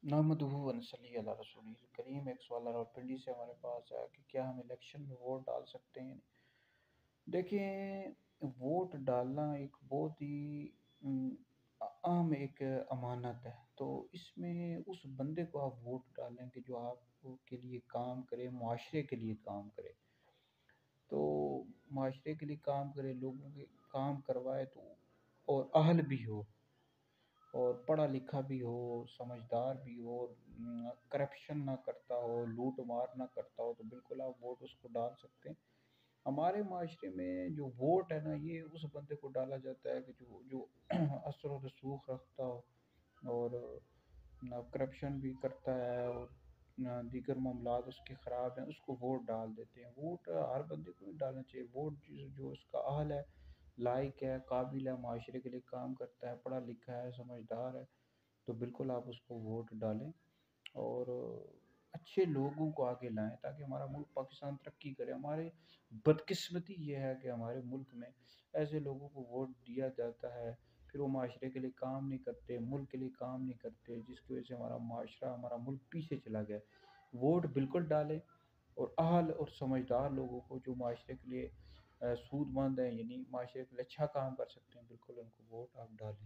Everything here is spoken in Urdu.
نحمدہ و نصلی علی رسول کریم۔ ایک سوال راولپنڈی سے ہمارے پاس ہے کہ کیا ہم الیکشن میں ووٹ ڈال سکتے ہیں؟ دیکھیں، ووٹ ڈالنا ایک بہت ہی ام، اہم ایک امانت ہے۔ تو اس میں اس بندے کو آپ ووٹ ڈالیں کہ جو آپ کے لیے کام کرے، معاشرے کے لیے کام کرے۔ تو معاشرے کے لیے کام کرے، لوگوں کے کام کروائے، تو اور اہل بھی ہو، اور پڑھا لکھا بھی ہو، سمجھدار بھی ہو، کرپشن نہ کرتا ہو، لوٹ مار نہ کرتا ہو، تو بالکل آپ ووٹ اس کو ڈال سکتے ہیں۔ ہمارے معاشرے میں جو ووٹ ہے نا، یہ اس بندے کو ڈالا جاتا ہے کہ جو اثر و رسوخ رکھتا ہو، اور کرپشن بھی کرتا ہے، اور دیگر معاملات اس کے خراب ہیں، اس کو ووٹ ڈال دیتے ہیں۔ ووٹ ہر بندے کو نہیں ڈالنا چاہیے۔ ووٹ جو اس کا اہل ہے، لائق ہے، قابل ہے، معاشرے کے لیے کام کرتا ہے، پڑھا لکھا ہے، سمجھدار ہے، تو بالکل آپ اس کو ووٹ ڈالیں، اور اچھے لوگوں کو آگے لائیں تاکہ ہمارا ملک پاکستان ترقی کرے۔ ہمارے بدقسمتی یہ ہے کہ ہمارے ملک میں ایسے لوگوں کو ووٹ دیا جاتا ہے، پھر وہ معاشرے کے لیے کام نہیں کرتے، ملک کے لیے کام نہیں کرتے، جس کی وجہ سے ہمارا معاشرہ، ہمارا ملک پیچھے چلا گیا۔ ووٹ بالکل ڈالیں، اور اہل اور سمجھدار لوگوں کو جو معاشرے کے لیے سود مند ہیں، یعنی معاشرے کے لیے اچھا کام کر سکتے ہیں، بالکل ان کو ووٹ آپ ڈالیں۔